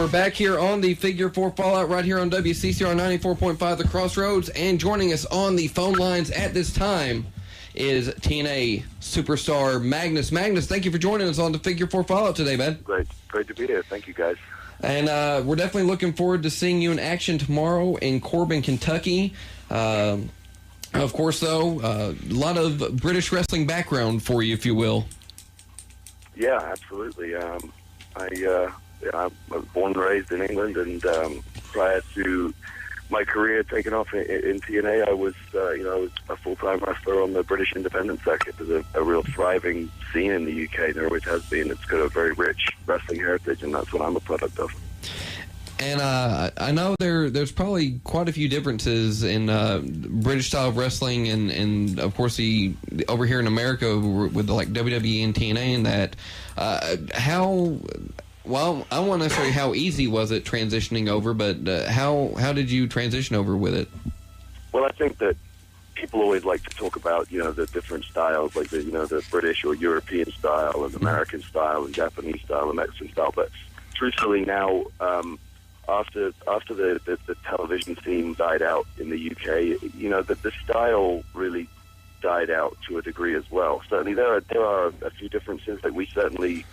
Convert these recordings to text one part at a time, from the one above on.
We're back here on the Figure 4 Fallout right here on WCCR 94.5 The Crossroads, and joining us on the phone lines at this time is TNA Superstar Magnus. Magnus, thank you for joining us on the Figure 4 Fallout today, man. Great to be here. Thank you, guys. And we're definitely looking forward to seeing you in action tomorrow in Corbin, Kentucky. Of course, though, a lot of British wrestling background for you, if you will. Yeah, absolutely. I was born and raised in England, and prior to my career taking off in TNA, I was a full-time wrestler on the British independent circuit. There's a real thriving scene in the UK. There always has been. It's got a very rich wrestling heritage, and that's what I'm a product of. And I know there's probably quite a few differences in British style of wrestling and of course the over here in America with like WWE and TNA and that. Well, I won't necessarily how easy was it transitioning over, but how did you transition over with it? Well, I think that people always like to talk about, the different styles, like the British or European style and American style and Japanese style and Mexican style. But truthfully now, after the television scene died out in the UK, the style really died out to a degree as well. Certainly there are a few differences. Like we certainly,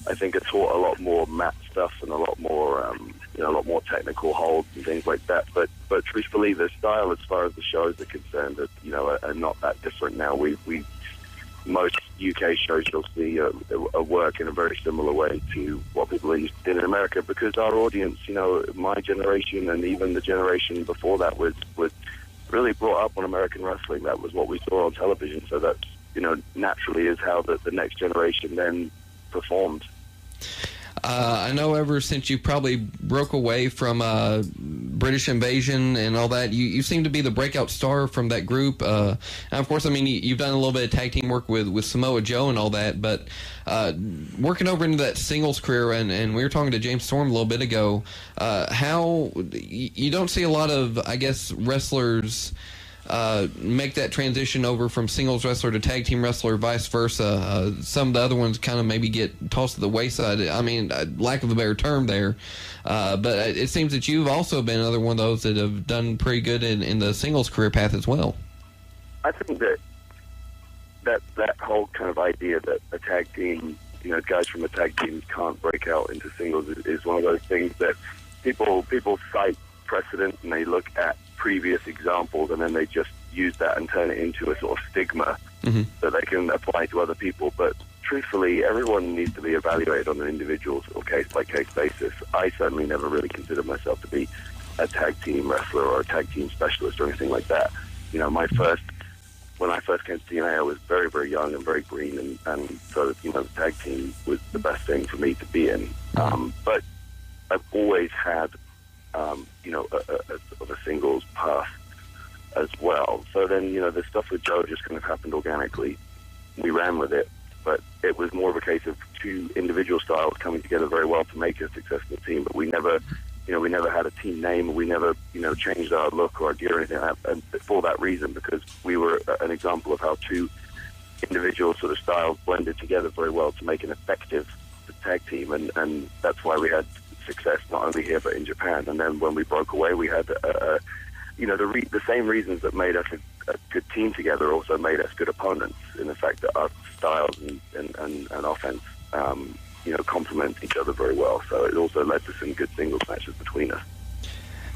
I think, are taught a lot more mat stuff and a lot more, a lot more technical holds and things like that. But truthfully, the style, as far as the shows are concerned, are not that different now. Most UK shows you'll see work in a very similar way to what people are used to doing in America, because our audience, my generation and even the generation before that was really brought up on American wrestling. That was what we saw on television. So that, naturally is how the next generation then performed. I know ever since you probably broke away from British Invasion and all that, you seem to be the breakout star from that group. And of course, I mean, you've done a little bit of tag team work with Samoa Joe and all that, but working over into that singles career, and we were talking to James Storm a little bit ago, how you don't see a lot of, I guess, wrestlers make that transition over from singles wrestler to tag team wrestler, vice versa. Some of the other ones kind of maybe get tossed to the wayside. I mean, lack of a better term there. But it seems that you've also been another one of those that have done pretty good in the singles career path as well. I think that whole kind of idea that a tag team, guys from a tag team can't break out into singles is one of those things that people cite precedent and they look at previous examples and then they just use that and turn it into a sort of stigma that they can apply to other people. But truthfully, everyone needs to be evaluated on an individual sort of case-by-case basis. I certainly never really considered myself to be a tag team wrestler or a tag team specialist or anything like that. When I first came to TNA, I was very, very young and very green, and so the tag team was the best thing for me to be in. But I've always had a singles path as well. So then, the stuff with Joe just kind of happened organically. We ran with it, but it was more of a case of two individual styles coming together very well to make a successful team. But we never had a team name. We never, changed our look or our gear or anything like that. And for that reason, because we were an example of how two individual sort of styles blended together very well to make an effective tag team. And that's why we had success not only here but in Japan. And then when we broke away, we had the same reasons that made us a good team together also made us good opponents, in the fact that our styles and offense complement each other very well. So it also led to some good singles matches between us.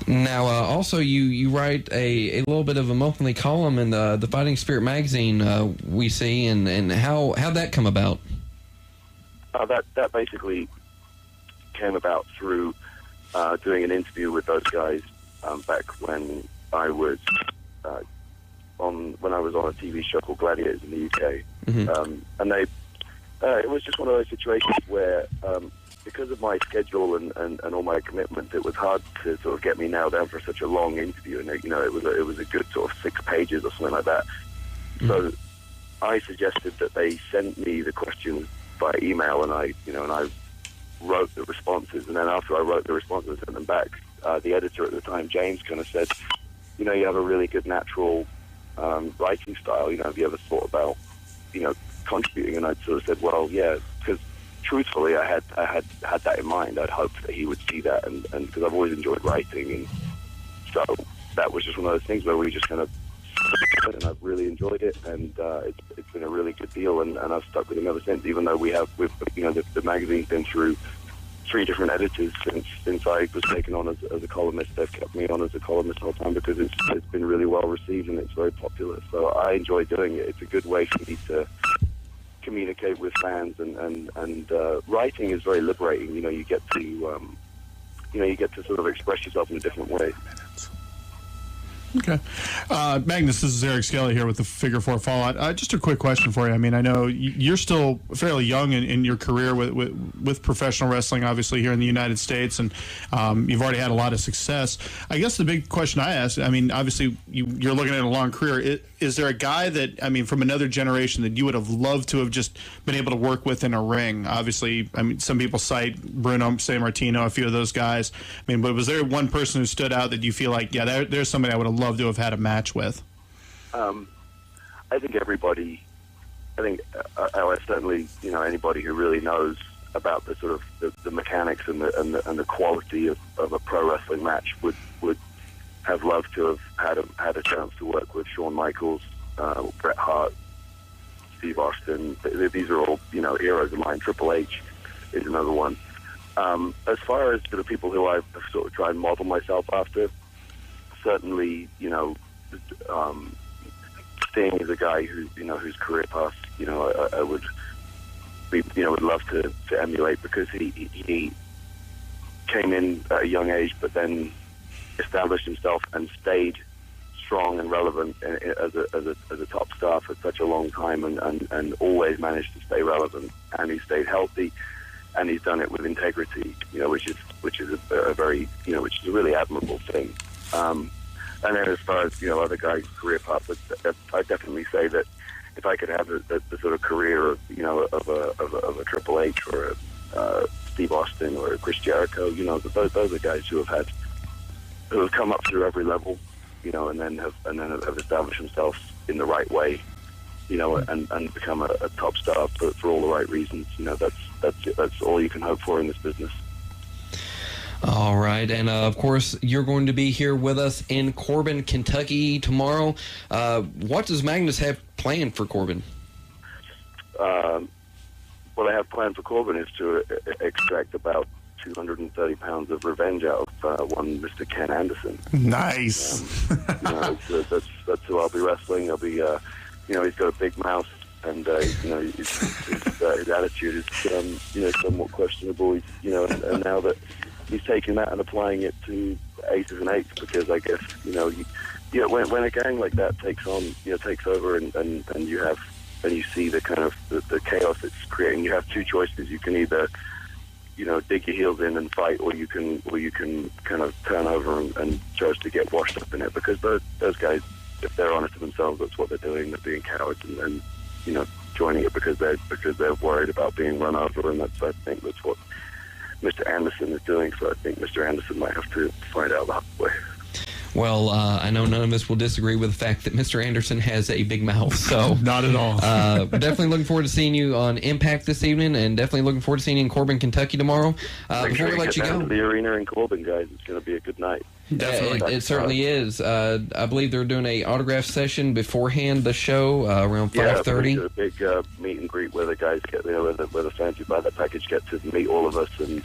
Now, also you write a little bit of a monthly column in the Fighting Spirit magazine we see, and how'd that come about? That basically came about through doing an interview with those guys back when I was on a TV show called Gladiators in the UK, and it was just one of those situations where because of my schedule and all my commitments, it was hard to sort of get me nailed down for such a long interview, and it was a good sort of 6 pages or something like that. So I suggested that they send me the questions by email, and I wrote the responses, and then after I wrote the responses and sent them back, the editor at the time, James, kind of said, you have a really good natural writing style. Have you ever thought about, contributing? And I sort of said, well, yeah, because truthfully, I had that in mind. I'd hoped that he would see that, and because I've always enjoyed writing, and so that was just one of those things where we just kind of, and I've really enjoyed it, and it's been a really good deal, and I've stuck with him ever since. Even though we've the magazine's been through 3 different editors since I was taken on as a columnist. They've kept me on as a columnist the whole time because it's been really well received and it's very popular. So I enjoy doing it. It's a good way for me to communicate with fans, and writing is very liberating. You get to sort of express yourself in a different way. Okay. Magnus, this is Eric Skelly here with the Figure 4 Fallout. Just a quick question for you. I mean, I know you're still fairly young in your career with professional wrestling, obviously, here in the United States, and you've already had a lot of success. I guess the big question I ask, I mean, obviously, you're looking at a long career. Is there a guy that, I mean, from another generation that you would have loved to have just been able to work with in a ring? Obviously, I mean, some people cite Bruno Sammartino, a few of those guys. I mean, but was there one person who stood out that you feel like, yeah, there's somebody I would have loved to have had a match with? I think everybody. I think I certainly, anybody who really knows about the sort of the mechanics and the quality of a pro wrestling match would have loved to have had a chance to work with Shawn Michaels, Bret Hart, Steve Austin. These are all heroes of mine. Triple H is another one. As far as the people who I've sort of tried and model myself after, certainly, Sting is a guy whose career path, I would love to emulate, because he came in at a young age, but then established himself and stayed strong and relevant as a top star for such a long time, and always managed to stay relevant, and he stayed healthy, and he's done it with integrity, which is a very, which is a really admirable thing. And then as far as, other guys' career paths, I'd definitely say that if I could have the sort of career of, of a Triple H or a Steve Austin or a Chris Jericho, those are guys who have come up through every level, and then have established themselves in the right way, and become a top star for all the right reasons. That's all you can hope for in this business. All right, and of course, you're going to be here with us in Corbin, Kentucky tomorrow. What does Magnus have planned for Corbin? What I have planned for Corbin is to extract about 230 pounds of revenge out of one Mr. Ken Anderson. Nice. That's who I'll be wrestling. I'll be, he's got a big mouth, and his attitude is, somewhat questionable. And now that he's taking that and applying it to aces and eights, because I guess when a gang like that takes over and you see the kind of the chaos it's creating, you have two choices. You can either dig your heels in and fight, or you can kind of turn over and choose to get washed up in it, because those guys, if they're honest to themselves, that's what they're doing. They're being cowards and joining it because they're worried about being run over, and I think that's what Mr. Anderson is doing. So I think Mr. Anderson might have to find out the hard way. Well, I know none of us will disagree with the fact that Mr. Anderson has a big mouth. So not at all. Definitely looking forward to seeing you on Impact this evening, and definitely looking forward to seeing you in Corbin, Kentucky tomorrow. Before we let you go, to the arena in Corbin, guys, it's going to be a good night. Definitely, it certainly is. I believe they're doing a autograph session beforehand the show around 5:30. Yeah, a big meet and greet where the guys get there, where the fans who buy that package get to meet all of us and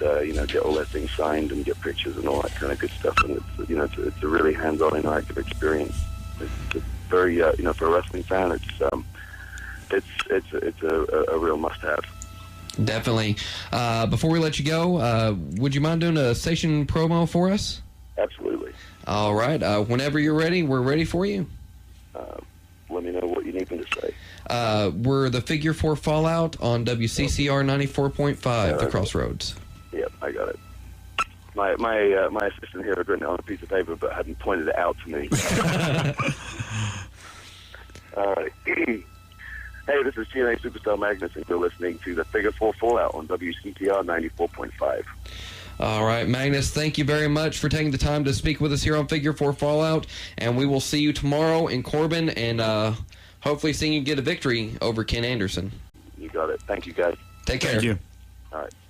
get all their things signed and get pictures and all that kind of good stuff. And it's a really hands-on interactive experience. It's very for a wrestling fan, it's a real must-have. Definitely. Before we let you go, would you mind doing a station promo for us? Absolutely. All right. Whenever you're ready, we're ready for you. Let me know what you need me to say. We're the Figure 4 Fallout on WCCR 94.5, The Crossroads. Yep, I got it. My assistant here had written it on a piece of paper but hadn't pointed it out to me. All right. Hey, this is TNA Superstar Magnus, and you're listening to the Figure 4 Fallout on WCCR 94.5. All right, Magnus, thank you very much for taking the time to speak with us here on Figure 4 Fallout, and we will see you tomorrow in Corbin, and hopefully seeing you get a victory over Ken Anderson. You got it. Thank you, guys. Take care. Thank you. All right.